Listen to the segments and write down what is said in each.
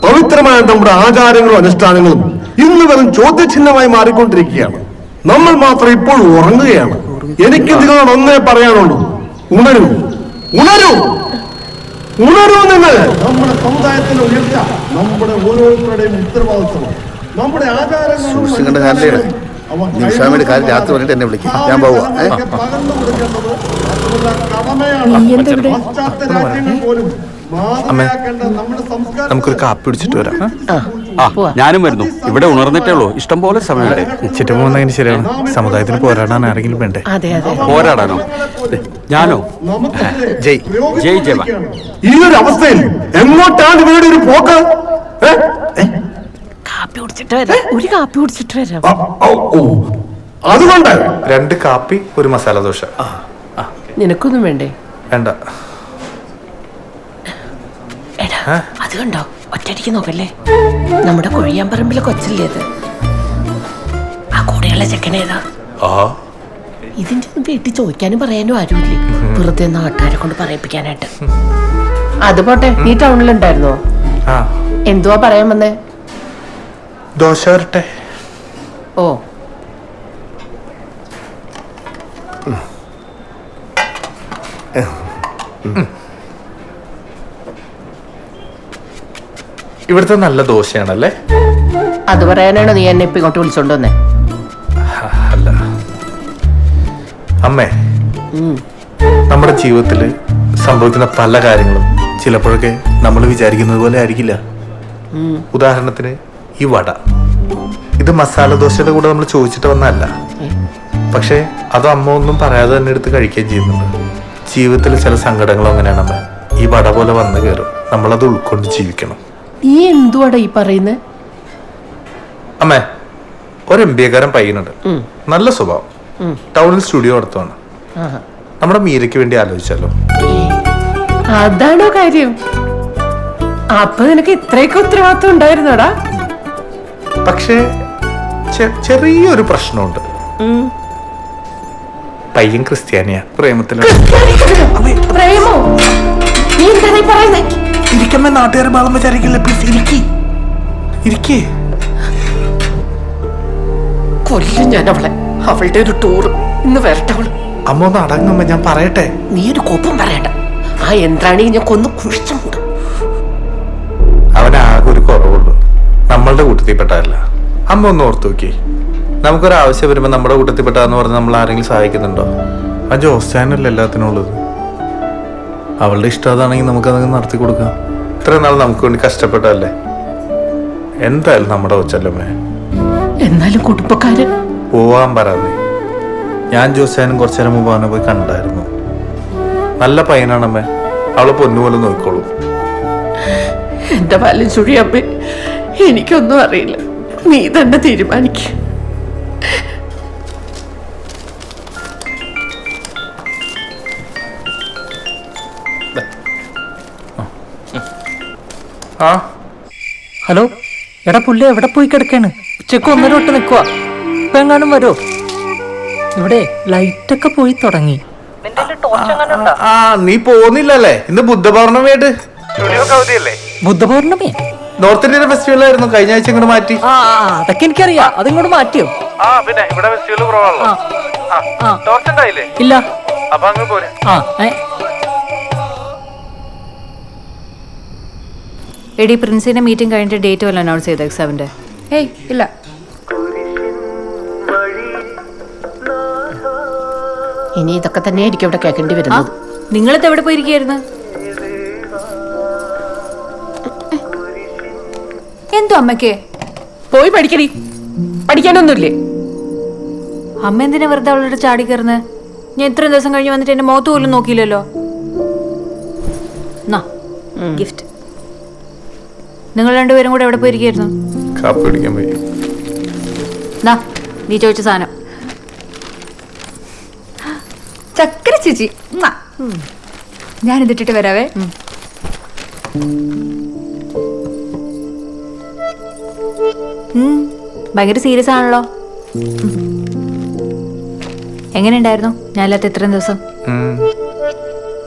പവിത്രമായ നമ്മുടെ ആചാരങ്ങളും അനുഷ്ഠാനങ്ങളും ഇന്ന് വെറും ചോദ്യചിഹ്നമായി മാറിക്കൊണ്ടിരിക്കുകയാണ്. നമ്മൾ മാത്രം ഇപ്പോഴും ഉറങ്ങുകയാണ്. എനിക്ക് നിങ്ങളോട് ഒന്നേ പറയാനുള്ളൂ, ഉണരൂ, ഉണരൂ, ഉണരൂ. നിങ്ങൾ നമ്മുടെ സമുദായത്തിന്റെ ഉയർച്ച നമ്മുടെ ഓരോരുത്തരുടെയും ഉത്തരവാദിത്വമാണ്. നമ്മുടെ ആചാരങ്ങളും നിമിഷാമ്മയുടെ കാര്യം രാത്രി വന്നിട്ട് എന്നെ വിളിക്കും. ഞാൻ പോവാ. അമ്മേ, നമുക്കൊരു കാപ്പി പിടിച്ചിട്ട് വരാം. ഞാനും വരുന്നു. ഇവിടെ ഉണർന്നിട്ടേ ഉള്ളൂ, ഇഷ്ടം പോലെ സമയമുണ്ട്. ഇച്ചിട്ട് പോകുന്നതിന് ശരിയാണ്. സമുദായത്തിന് പോരാടാൻ ആരെങ്കിലും വേണ്ടേ? പോരാടാനോ? ഞാനോ? ജയ് ജയ് ജവാൻ. ഈ ഒരു അവസ്ഥയിൽ എങ്ങോട്ടാണ് ഇവരുടെ ഒരു പോക്ക്? ഒരു കാപ്പി കുടിച്ചിട്ട് വരാം. അതുകൊണ്ട് 2 കാപ്പി, 1 മസാല ദോശ. നിനക്കൊന്നും വേണ്ടേ? വേണ്ട. എടാ, അത് കണ്ടോ? ഒറ്റയടിക്ക് നോക്കല്ലേ, നമ്മുടെ കൊഴിയാമ്പറമ്പിലെ കൊച്ചല്ലേ അത്? ആ കൂടെയുള്ള ചെക്കനേതാ? ഇതിന്റെ ഒന്നും വീട്ടിൽ ചോദിക്കാനും പറയാനും ആരുമില്ലേ, വെറുതെ നാട്ടുകാരെ കൊണ്ട് പറയിപ്പിക്കാനായിട്ട്. അത് പോട്ടെ, നീ ടൗണിലുണ്ടായിരുന്നോ? എന്തുവാ പറയാൻ വന്നേ? ദോശ വരട്ടെ. ഓ, ഇവിടുത്തെ നല്ല ദോശയാണല്ലേ? അത് പറയാനാണോ നീ എന്നെ ഇപ്പൊ ഇങ്ങോട്ട് വിളിച്ചോണ്ട് വന്നേ? അല്ല അമ്മേ, നമ്മുടെ ജീവിതത്തിൽ സംഭവിക്കുന്ന പല കാര്യങ്ങളും ചിലപ്പോഴൊക്കെ നമ്മൾ വിചാരിക്കുന്നത് പോലെ ആയിരിക്കില്ല. ഉദാഹരണത്തിന് ഈ വട, ഇത് മസാല ദോശയുടെ കൂടെ നമ്മൾ ചോദിച്ചിട്ട് വന്നതല്ല. പക്ഷെ അത് അമ്മ ഒന്നും പറയാതെ തന്നെ എടുത്ത് കഴിക്കുകയും ചെയ്യുന്നുണ്ട്. ജീവിതത്തിൽ ചില സങ്കടങ്ങളും അങ്ങനെയാണ് അമ്മ. ഈ വട പോലെ വന്നു കയറും, നമ്മളത് ഉൾക്കൊണ്ട് ജീവിക്കണം. നീ എന്തുവാടാ ഈ പറയുന്നേ? അമ്മേ, ഒരു MBA-കാരൻ പയ്യനുണ്ട്, നല്ല സ്വഭാവം, ടൗണിൽ സ്റ്റുഡിയോ നടത്തുവാണ്. നമ്മുടെ മീരയ്ക്ക് വേണ്ടി ആലോചിച്ചാലോ? അതാണോ കാര്യം? അപ്പൊ നിനക്ക് ഇത്രയൊക്കെ ഉത്തരവാദിത്വം ഉണ്ടായിരുന്നോടാ? പക്ഷേ ചെറിയൊരു പ്രശ്നമുണ്ട്. പയ്യൻ ക്രിസ്ത്യാനിയാ, പ്രേമത്തിലാണ്. പ്രേമോ? നീ എന്താണ് ഈ പറയുന്നേ? ഇരിക്കുമ്പോ നാട്ടുകാരെ ഭാഗം വിചാരിക്കില്ല. പ്ലീസ് ഇരിക്കേ. കൊല്ലും ഞാൻ അവളെ. അവളുടെ ഒരു ടൂർ ഇന്ന് വരട്ടെ അവള്. അമ്മ ഒന്ന് അടങ്ങുമ്പോ ഞാൻ പറയട്ടെ. നീ ഒരു കോപ്പം പറയണ്ട. ആ യന്ത്രാണി ഞാൻ കൊന്നു കുഴിച്ചുണ്ട്. അവനാകെ ഒരു കുറവുള്ളൂ, നമ്മളുടെ കൂട്ടത്തിൽപ്പെട്ടതല്ല. അമ്മ ഒന്ന് ഓർത്തു നോക്കി, നമുക്കൊരാവശ്യം വരുമ്പോ നമ്മുടെ കൂട്ടത്തിൽപ്പെട്ടാന്ന് പറഞ്ഞ് നമ്മൾ ആരെങ്കിലും സഹായിക്കുന്നുണ്ടോ? ആ ജോസ്റ്റാനല്ലേ എല്ലാത്തിനും ഉള്ളത്. അവളുടെ ഇഷ്ടം അതാണെങ്കിൽ നമുക്കതങ്ങ് നടത്തി കൊടുക്കാം. ഇത്രയും നാൾ നമുക്ക് വേണ്ടി കഷ്ടപ്പെട്ടല്ലേ. എന്തായാലും നമ്മുടെ ഒച്ചല്ലമ്മേ. എന്നാലും കുടുംബക്കാരൻ പോവാൻ പറയാതെ. ഞാൻ ജോസ്റ്റാനും കുറച്ചു നേരം മുമ്പ് അവനെ പോയി കണ്ടായിരുന്നു. നല്ല പയ്യനാണമ്മേ, അവളെ പൊന്നുപോലെ നോക്കിക്കോളൂ. എന്റെ പാലും ചുഴിയമ്മേ, എനിക്കൊന്നും അറിയില്ല. നീ തന്നെ തീരുമാനിക്ക. ഹലോ, എടാ പുള്ളി എവിടെ പോയി കിടക്കാണ്? ഉച്ചക്ക് 1:30 തൊട്ട് നിൽക്കുക. ഇപ്പൊ എങ്ങാനും വരോ? ഇവിടെ ലൈറ്റൊക്കെ പോയി തുടങ്ങി. നീ പോകുന്നില്ലല്ലേ? ഇന്ന് ബുദ്ധപൗർണമിയായിട്ട് ബുദ്ധപൗർണമി നോർത്ത് ഇന്ത്യൻ ഫെസ്റ്റിവൽ ആയിരുന്നു, കഴിഞ്ഞ ആഴ്ച ഇങ്ങോട്ട് മാറ്റി. അതൊക്കെ എനിക്കറിയാം. അതിങ്ങോട്ട് മാറ്റിയോ? പിന്നെ ഇവിടെ ഫെസ്റ്റിവൽ ഇല്ല. അപ്പൊ അങ്ങ് പോരെ. എടി, പ്രിൻസിന്റെ മീറ്റിംഗ് കഴിഞ്ഞിട്ട് ഡേറ്റ് വല്ല അനൗൺസ് ചെയ്ത എക്സാമിന്റെ? ഏയ് ഇല്ല. ഇനി ഇതൊക്കെ തന്നെ ആയിരിക്കും ഇവിടെ കേൾക്കേണ്ടി വരുന്നത്. നിങ്ങളിത് എവിടെ പോയിരിക്കായിരുന്നു? എന്തോ അമ്മയ്ക്ക് പോയി പഠിക്കടി. പഠിക്കാനൊന്നുമില്ലേ? അമ്മ എന്തിനാ വെറുതെ അവളോട് ചാടി കയറുന്നത്? ഞാൻ ഇത്രയും ദിവസം കഴിഞ്ഞ് വന്നിട്ട് എന്റെ മുഖത്ത് പോലും നോക്കിയില്ലല്ലോ. ഗിഫ്റ്റ്. നിങ്ങൾ രണ്ടുപേരും കൂടെ എവിടെ പോയിരിക്കായിരുന്നു? കാപ്പി കുടിക്കാൻ പോയി. നീ ചോദിച്ച സാധനം. ചക്കര ചേച്ചി, ഞാൻ ഇതിട്ടിട്ട് വരാവേ. ഭയങ്കര സീരിയസ് ആണല്ലോ. എങ്ങനെയുണ്ടായിരുന്നു ഞാനില്ലാത്ത ഇത്രയും ദിവസം?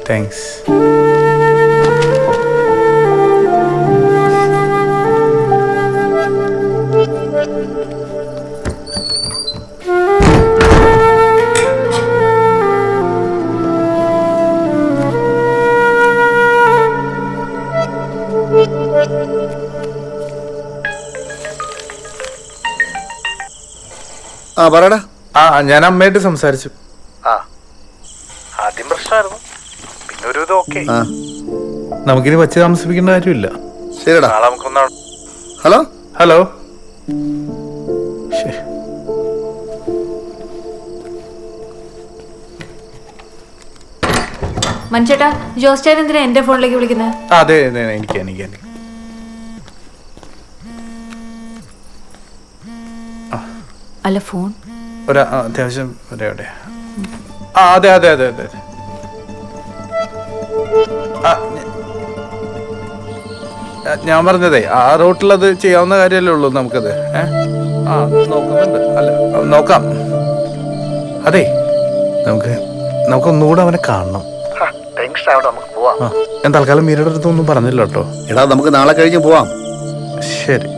താങ്ക്സ്. ആ പറയടാ. ഞാൻ അമ്മയായിട്ട് സംസാരിച്ചു. ആ ആദ്യം പ്രശ്നമായിരുന്നു, പിന്നെ ഒരു ഇത് ഓക്കെ. ആ നമുക്കിനി വച്ച് താമസിപ്പിക്കേണ്ട കാര്യമില്ല. ശരിടാ. നാളെ നമുക്കൊന്ന്. Hello hello. മനുഷ്യേട്ടാ, ജോസ്റ്റാൻ എന്തിനാ എന്റെ ഫോണിലേക്ക് വിളിക്കുന്നത്? അതെ അതെ, എനിക്ക് അല്ല, ഫോൺ ഒരു അത്യാവശ്യം എവിടെ? അതെ അതെ അതെ അതെ അതെ. ഞാൻ പറഞ്ഞതേ ആ റൂട്ടിലത് ചെയ്യാവുന്ന കാര്യമല്ലേ ഉള്ളൂ നമുക്കത്. നോക്കുന്നുണ്ട്. അല്ല, നോക്കാം. അതെ, നമുക്ക് ഒന്നുകൂടെ അവനെ കാണണം. ഞാൻ തൽക്കാലം മീരയുടെ അടുത്തൊന്നും പറഞ്ഞില്ല കേട്ടോ. എടാ, നമുക്ക് നാളെ കഴിഞ്ഞ് പോവാം. ശരി.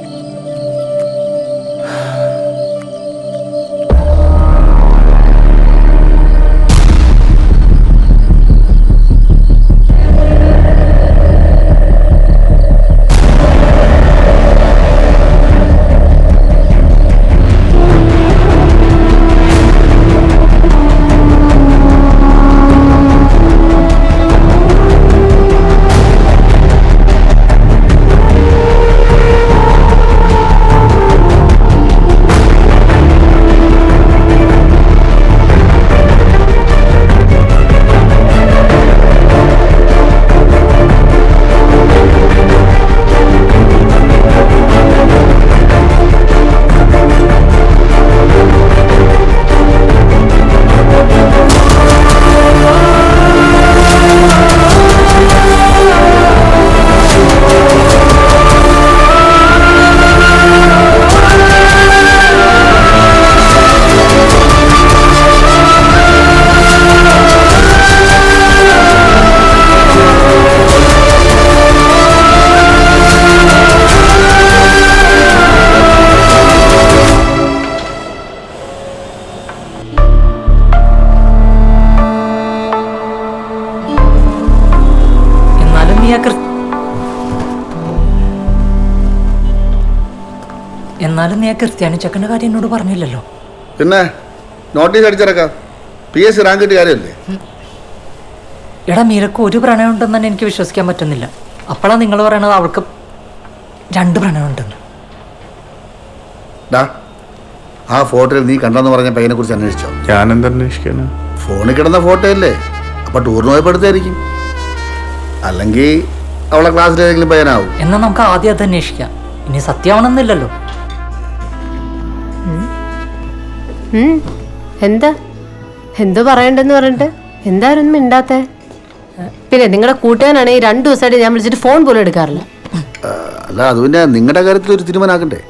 എന്നാലും നീ ആ ക്രിസ്ത്യാനി ചെക്കൻ്റെ കാര്യം എന്നോട് പറഞ്ഞില്ലല്ലോ. പിന്നെ നോട്ടീസ് അടിച്ചിറക്കാം. PSC റാങ്ക് കിട്ടിയ കാര്യമല്ലേ? എടാ, മീരക്ക് ഒരു പ്രണയം ഉണ്ടെന്ന് തന്നെ എനിക്ക് വിശ്വസിക്കാൻ പറ്റുന്നില്ല. അപ്പോഴാണ് നിങ്ങൾ പറയണത് അവൾക്ക് 2 പ്രണയം ഉണ്ടെന്ന്. ഡാ, ആ ഫോട്ടോയിൽ നീ കണ്ടെന്ന് പറഞ്ഞ പയ്യനെ കുറിച്ച് അന്വേഷിച്ചോ? ഞാൻ എന്താ അന്വേഷിക്കാന്? ഫോണിൽ കിടന്ന ഫോട്ടോ അല്ലേ? അപ്പൊ ടൂറിന് പോയപ്പോ എടുത്തായിരിക്കും. അല്ലെങ്കിൽ അവളെ ക്ലാസ്സിൽ ഏതെങ്കിലും പയ്യനാവും. എന്നാൽ നമുക്ക് ആദ്യം അത് അന്വേഷിക്കാം. ഇനി സത്യമാണെന്നില്ലല്ലോ. എന്താ എന്തോ പറയണ്ടെന്ന് പറഞ്ഞിട്ട് എന്തായാലും മിണ്ടാത്തേ? പിന്നെ നിങ്ങളുടെ കൂട്ടുകാരനാണ് ഈ 2 ദിവസമായിട്ട് ഞാൻ വിളിച്ചിട്ട് ഫോൺ പോലും എടുക്കാറില്ല. അല്ല, അത് പിന്നെ നിങ്ങളുടെ കാര്യത്തിൽ ഒരു തീരുമാനാക്കണ്ടേ?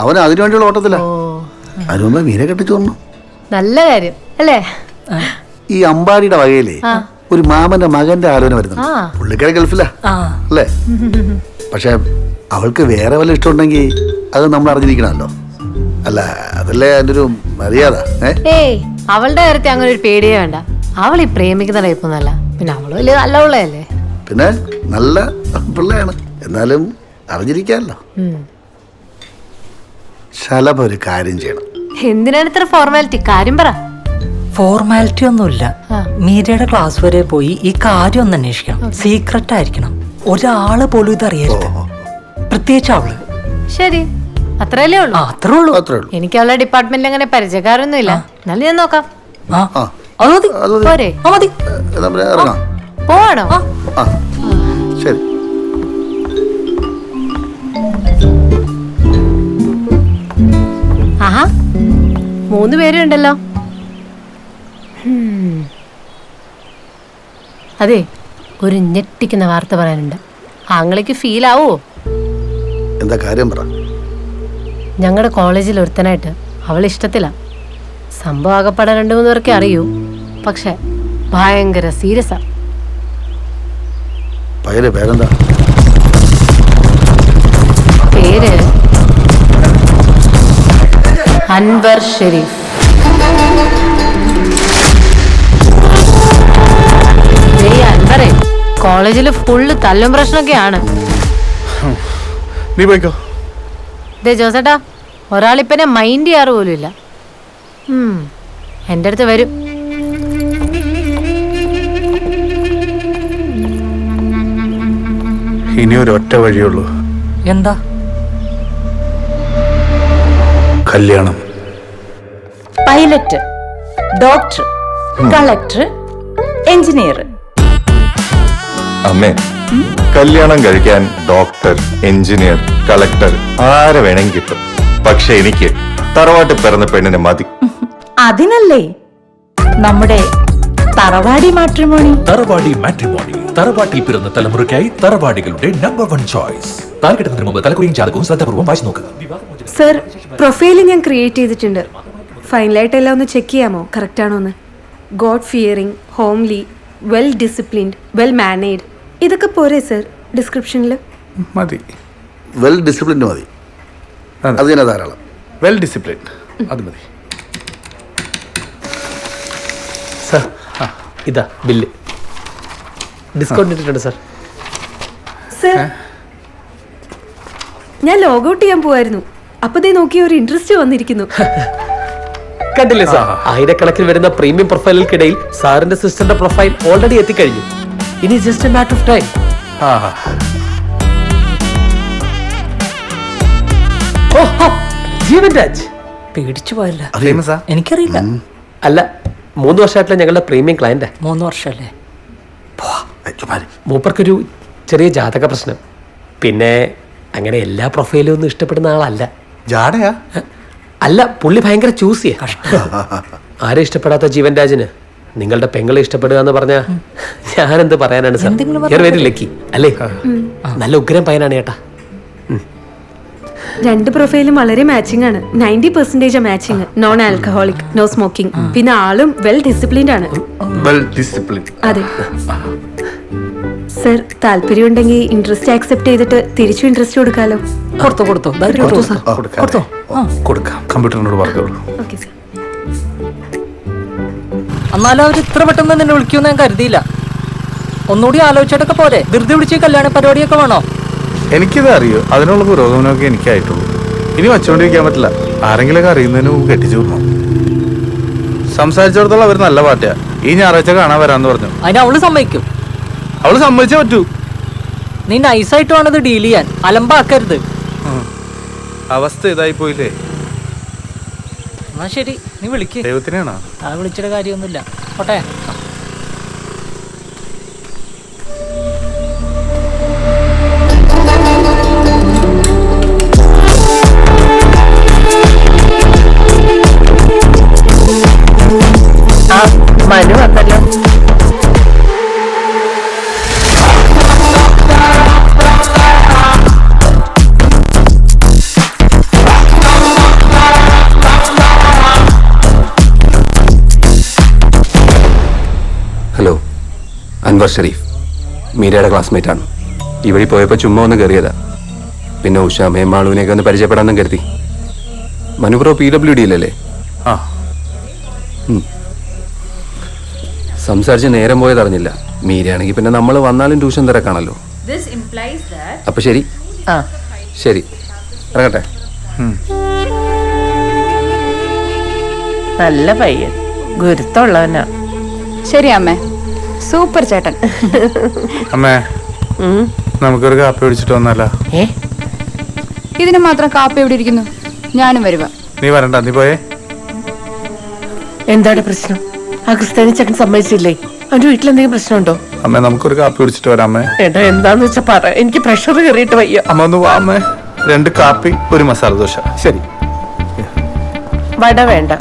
അവൻ അതിനു വേണ്ടിയുള്ള ഓട്ടത്തില്ല. അതിനുമ്പോ മീനെ കെട്ടിച്ചു വന്നു. നല്ല കാര്യം അല്ലേ? ഈ അമ്പാടിയുടെ വകയിലേ ഒരു മാമന്റെ മകന്റെ ആലോചന വരുന്നു. പുള്ളിക്കാരെ ഗൾഫിലാ അല്ലേ? പക്ഷെ അവൾക്ക് വേറെ വല്ല ഇഷ്ടമുണ്ടെങ്കിൽ അത് നമ്മൾ അറിഞ്ഞിരിക്കണമല്ലോ. അല്ല, അതല്ലേ എൻ്റെ ഒരു മര്യാദ. ഏയ്, അവളുടെ കാര്യത്തിൽ അങ്ങനെ ഒരു പേടിയേ വേണ്ട. അവൾ ഈ പ്രേമിക്കുന്ന ടൈപ്പൊന്നല്ല. പിന്നെ അവള് വലിയ നല്ല പിള്ളയല്ലേ? പിന്നെ നല്ല പിള്ളയാണ്, എന്നാലും അറിഞ്ഞിരിക്കാമല്ലോ. ശലഭ ഒരു കാര്യം ചെയ്യണം. എന്തിനാണ് ഇത്ര ഫോർമാലിറ്റി? കാര്യം പറ. ഫോർമാലിറ്റി ഒന്നുമില്ല. മീരയുടെ ക്ലാസ് വരെ പോയി ഈ കാര്യം ഒന്ന് അന്വേഷിക്കണം. സീക്രട്ട് ആയിരിക്കണം. ഒരാള് പോലും ഇത് അറിയരുത്, പ്രത്യേകിച്ച് അവള്. ശരി, അത്രയല്ലേ ഉള്ളൂ? അത്രേ ഉള്ളൂ. എനിക്ക് അവളുടെ ഡിപ്പാർട്ട്മെന്റിൽ അങ്ങനെ പരിചയക്കാരൊന്നും ഇല്ല. എന്നാലും ഞാൻ നോക്കാം. അത് മതി. പോരെ? മതി. ഇറങ്ങാം. പോവാണോ? ശരി. ആഹാ, 3 പേരും ഉണ്ടല്ലോ. അതെ, ഒരു ഞെട്ടിക്കുന്ന വാർത്ത പറയാനുണ്ട്. ആങ്ങളേക്ക് ഫീൽ ആവോ? എന്താ കാര്യം പറ. ഞങ്ങളുടെ കോളേജിൽ ഒരുത്തനായിട്ട് അവൾ ഇഷ്ടത്തില്ല. സംഭവം ആകെപ്പാടെ 2-3 പേർക്കേ അറിയൂ. പക്ഷെ ഭയങ്കര സീരിയസാ. പയ്യന്റെ പേരെന്താ? പേര് അൻവർ ഷെരീഫ്. അൻവറേ, കോളേജിൽ ഫുള്ള് തല്ലും പ്രശ്നമൊക്കെയാണ്. നീ പോയിക്കോ. ദേ ജോസേട്ടാ, ഒരാളിപ്പനെ മൈൻഡ് ചെയ്യാറ് പോലും ഇല്ല. എൻ്റെ അടുത്ത് വരും. ഇനി ഒരു ഒറ്റ വഴിയുള്ളൂ. എന്താ? കല്യാണം. Pilot, doctor, collector, engineer. അമ്മേ, കല്യാണം കഴിക്കാൻ ഡോക്ടർ, എഞ്ചിനീയർ, കളക്ടർ ആരെ വേണമെങ്കിൽ കിട്ടും. പക്ഷെ എനിക്ക് തറവാട്ടിൽ പിറന്ന പെണ്ണിനെ മതി. അതിനല്ലേ നമ്മുടെ തറവാടി മാട്രിമോണി. തറവാടി മാട്രിമോണി. തറവാട്ടിൽ പിറന്ന തലമുറയ്ക്കായി തറവാടികളുടെ നമ്പർ 1 ചോയ്സ്. താൽക്കിട്ടുന്നതിന് മുമ്പ് തലക്കുറിയും ജാതകവും ശ്രദ്ധാപൂർവ്വം വായിച്ചു നോക്കുക. സർ, പ്രൊഫൈൽ ഞാൻ ക്രിയേറ്റ് ചെയ്തിട്ടുണ്ട്. ഫൈനലായിട്ട് എല്ലാം ഒന്ന് ചെക്ക് ചെയ്യാമോ, കറക്റ്റ് ആണോ എന്ന്? God fearing, homely, well disciplined, well mannered, ഇതൊക്കെ പോരെ സർ ഡിസ്ക്രിപ്ഷനിൽ? മതി. വെൽ ഡിസിപ്ലിൻഡ് മതി. അത് തന്നെ ധാരാളം. വെൽ ഡിസിപ്ലിൻഡ് അത് മതി. സാർ ഇതാ ബില്ല്. ഡിസ്കൗണ്ട് ഇട്ടിട്ടുണ്ട് സാർ. സർ, ഞാൻ ലോഗൗട്ട് ചെയ്യാൻ പോവായിരുന്നു. അപ്പൊ ദേ നോക്കി ഒരു ഇൻട്രസ്റ്റ് വന്നിരിക്കുന്നു. കണ്ടില്ലേ സാർ, ആയിരക്കണക്കിന് വരുന്ന പ്രീമിയം പ്രൊഫൈലുകൾക്കിടയിൽ സാറിന്റെ സിസ്റ്ററിന്റെ പ്രൊഫൈൽ ഓൾറെഡി എത്തിക്കഴിഞ്ഞു. ഇനി just a matter of time. Jeevan Raj പേടിച്ചു പോയല്ല. ഫേമസാ? എനിക്കറിയില്ല. അല്ല, 3 വർഷമായിട്ടുള്ള ഞങ്ങളുടെ പ്രീമിയം ക്ലയന്റ്. 3 വർഷമല്ലേ? മൂപ്പർക്കൊരു ചെറിയ ജാതക പ്രശ്നം. പിന്നെ അങ്ങനെ എല്ലാ പ്രൊഫൈലും ഒന്നും ഇഷ്ടപ്പെടുന്ന ആളല്ല. ജാടയാ? അല്ല, പുള്ളി ഭയങ്കര ചൂസ് ചെയ്യാ. ആരെ ഇഷ്ടപ്പെടാത്ത ജീവൻ രാജിന് നിങ്ങളുടെ പെങ്ങളെ ഇഷ്ടപ്പെടുക എന്ന് പറഞ്ഞാ ഞാനെന്ത് പറയാനാണ് സാർ? വെരി ലക്കി അല്ലേ? നല്ല ഉഗ്രം പയ്യനാണ് ചേട്ടാ. 2 പ്രൊഫൈലും വളരെ മാച്ചിങ് ആണ്. 90% matching. Non alcoholic, no smoking. പിന്നെ ആളും വെൽ ഡിസിപ്ലിൻഡ് ആണ്. Well discipline. അതെ സർ, താല്പര്യം ഉണ്ടെങ്കിൽ ഇൻട്രസ്റ്റ് ആക്സെപ്റ്റ് ചെയ്തിട്ട് തിരിച്ചു ഇൻട്രസ്റ്റ് കൊടുക്കാലോ? കൊടുത്തോ സാർ. കൊടുക്കാം. കമ്പ്യൂട്ടറിനോട് പറഞ്ഞോളൂ. Okay sir. എന്നാലും അവർ ഇത്ര പെട്ടെന്ന് നിന്നെ വിളിക്കുമെന്ന് ഞാൻ കരുതിയില്ല. ഒന്നുകൂടി ആലോചിച്ചിട്ടൊക്കെ പോരെ? ധൃതി പിടിച്ച് കല്യാണ പരിപാടിയൊക്കെ വേണോ? എനിക്കിത് അറിയോ, അതിനുള്ള പുരോഗമനമൊക്കെ എനിക്കായിട്ടുള്ളൂ. ഇനി വച്ചുകൊണ്ടിരിക്കാൻ പറ്റില്ല. ആരെങ്കിലൊക്കെ അറിയുന്നതിന് മുമ്പ് കെട്ടിച്ചു വിടണം. സംസാരിച്ചിടത്തോളം അവർ നല്ല പാർട്ടിയാ. ഈ ഞായറാഴ്ച കാണാൻ വരാന്ന് പറഞ്ഞു. അതിന് അവള് സമ്മതിക്കും? അവള് സമ്മതിച്ചേ പറ്റൂ. നീ നൈസായിട്ട് വേണം ഇത് ഡീൽ ചെയ്യാൻ, അലമ്പാക്കരുത്. അവസ്ഥ ഇതായി പോയില്ലേ? എന്നാ ശരി, നീ വിളിക്ക്. ദൈവത്തിനാണോ? ആ വിളിച്ചിട്ട് കാര്യമൊന്നുമില്ല. പോട്ടെ. മനു വന്നല്ലോ. ഹലോ, അൻവർ ഷരീഫ്, മീരയുടെ ക്ലാസ്മേറ്റ് ആണ്. ഈ വഴി പോയപ്പോൾ ചുമ്മാ ഒന്ന് കയറിയതാ. പിന്നെ ഉഷാമയും മാളുവിനെയൊക്കെ ഒന്ന് പരിചയപ്പെടാമെന്നും കരുതി. മനുപ്രോ PWD-യിലല്ലേ? ആ. സംസാരിച്ച് നേരം പോയത് അറിഞ്ഞില്ല. മീരയാണെങ്കിൽ പിന്നെ നമ്മൾ വന്നാലും ട്യൂഷൻ തിരക്കാണല്ലോ. അപ്പൊ ശരി. ശരി, ഇറങ്ങട്ടെ. നല്ല പയ്യൻ, ഗുരുത്തമുള്ളവനാ. ശരി അമ്മേ, സൂപ്പർ ചേട്ടൻ. അമ്മേ, നമുക്കൊരു കാപ്പി പിടിച്ചിട്ട് വന്നാലോ? ഇതിന് മാത്രം കാപ്പി എവിടെ ഇരിക്കുന്നു? ഞാനും വരുവാ. നീ വരണ്ട, നീ പോയേ. എന്താണ് പ്രശ്നം? ആ ക്രിസ്ത്യാനി ചെക്കൻ സമ്മതിച്ചില്ലേ? അവന്റെ വീട്ടിലെന്തെങ്കിലും പ്രശ്നമുണ്ടോ? അമ്മേ, നമുക്കൊരു കാപ്പി പിടിച്ചിട്ട് വരാം. അമ്മേ, ഏട്ടാ എന്താന്ന് വെച്ചാ പറ, എനിക്ക് പ്രഷർ കയറിയിട്ട് വയ്യ. അമ്മ ഒന്ന് വാ. അമ്മേ, 2 കാപ്പി, 1 മസാല ദോശ. ശരി. വട വേണ്ട.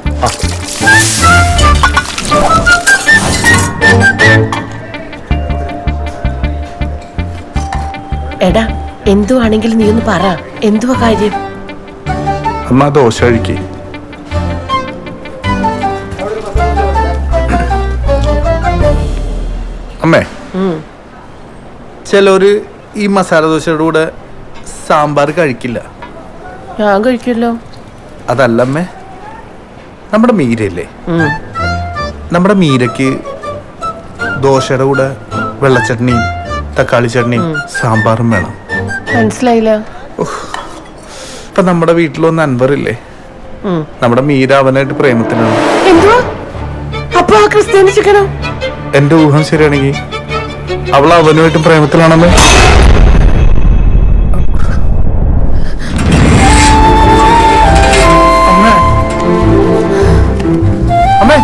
എടാ, എന്തുവാണെങ്കിലും നീ ഒന്ന് പറ, എന്തുവാ കാര്യം? അമ്മ ദോശ കഴിക്കേ. അമ്മേ, ചിലര് ഈ മസാല ദോശയുടെ കൂടെ സാമ്പാർ കഴിക്കില്ല. ഞാൻ കഴിക്കല്ലോ. അതല്ല അമ്മേ, നമ്മുടെ മീരയില്ലേ, നമ്മുടെ മീരയ്ക്ക് ദോശയുടെ കൂടെ വെള്ളച്ചട്നിയും തക്കാളി ചട്നിയും സാമ്പാറും വേണം. മനസ്സിലായില്ല. ഇപ്പൊ നമ്മുടെ വീട്ടിലൊന്ന് അൻവറില്ലേ, നമ്മുടെ മീര അവനായിട്ട് പ്രേമത്തിലാണ്. എന്തുവാ അപ്പൊ ആ ക്രിസ്ത്യാനി ചെക്കനോ? എന്റെ ഊഹം ശരിയാണെങ്കിൽ അവൾ അവനുമായിട്ടും പ്രേമത്തിലാണെന്ന്. അമ്മേ,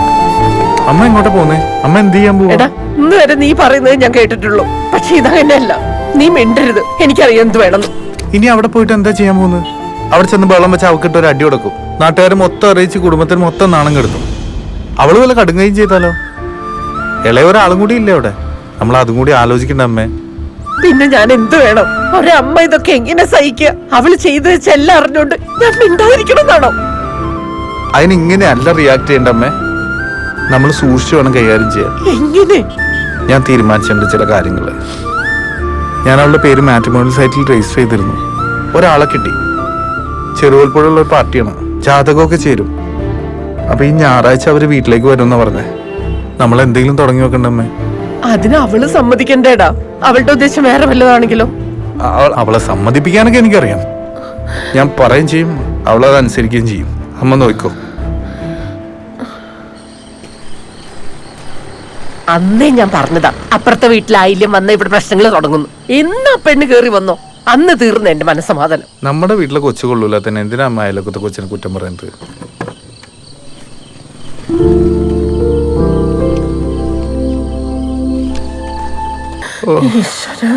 അമ്മ എങ്ങോട്ടാ പോന്നേ? അമ്മ എന്ത് ചെയ്യാൻ പോവാ? എടാ, ഇന്ന് വരെ നീ പറയുന്നത് ഞാൻ കേട്ടിട്ടുള്ളൂ. പക്ഷെ ഇതങ്ങനെയല്ല. നീ മിണ്ടരുത്, എനിക്കറിയാം എന്ത് വേണമെന്ന്. ഇനി അവിടെ പോയിട്ട് എന്താ ചെയ്യാൻ പോകുന്നത്? അവിടെ ചെന്ന് വെള്ളം വെച്ച് അവക്കിട്ട് ഒരു അടി കൊടുക്കും. നാട്ടുകാർ മൊത്തം അറിയിച്ച് കുടുംബത്തിന് മൊത്തം നാണം കെടുത്തും. അവള് പോലെ കടുങ്ങുകയും ചെയ്താലോ? ഇളയ ഒരാളും കൂടി ഇല്ലേ അവിടെ? നമ്മൾ അതും കൂടി ആലോചിക്കണ്ട അമ്മേ. പിന്നെ ഞാൻ എന്ത് വേണം? ഒരമ്മ ഇതൊക്കെ എങ്ങനെ സഹിക്കുക? അവള് ചെയ്തു വെച്ച എല്ലാം അറിഞ്ഞോണ്ട് ഞാൻ മിണ്ടാതിരിക്കണമെന്നാണോ? അതിനിങ്ങനെ അല്ല റിയാക്ട് ചെയ്യണ്ട അമ്മേ. നമ്മൾ സൂക്ഷിച്ചു വേണം കൈകാര്യം ചെയ്യാൻ. എങ്ങനെ? ഞാൻ തീരുമാനിച്ചിട്ടുണ്ട് ചില കാര്യങ്ങള്. ഞാൻ അവളുടെ പേര് മാട്രിമോണിയൽ സൈറ്റിൽ രജിസ്റ്റർ ചെയ്തിരുന്നു. ഒരാളെ കിട്ടി. ചെറുവൽപ്പുഴയുള്ള ഒരു പാർട്ടിയാണ്. ജാതകമൊക്കെ ചേരും. അപ്പൊ ഈ ഞായറാഴ്ച അവര് വീട്ടിലേക്ക് വരുമെന്നാ പറഞ്ഞേ. നമ്മൾ എന്തെങ്കിലും തുടങ്ങി വെക്കണ്ടമ്മേ. അതിന് അവള് സമ്മതിക്കണ്ടേടാ. അവളുടെ ഉദ്ദേശം വേറെ വല്ലതാണെങ്കിലോ? അവളെ സമ്മതിപ്പിക്കാനൊക്കെ എനിക്കറിയാം. ഞാൻ പറയുകയും ചെയ്യും, അവളത് അനുസരിക്കുകയും ചെയ്യും. അമ്മ നോക്കോ. അന്നേ ഞാൻ പറഞ്ഞതാ, അപ്പുറത്തെ വീട്ടിലായില്യം വന്ന ഇവിടെ പ്രശ്നങ്ങൾ തുടങ്ങുന്നു. എന്നാ പെണ്ണ് കേറി വന്നോ അന്ന് തീർന്നു എന്റെ മനസ്സമാധാനം. നമ്മുടെ വീട്ടിലെ കൊച്ചു കൊള്ളൂല തന്നെ എന്തിനാ അമ്മ അയലൊക്കത്തെ കൊച്ചിനെ കുറ്റം പറയുന്നത്? ഈശ്വരാ.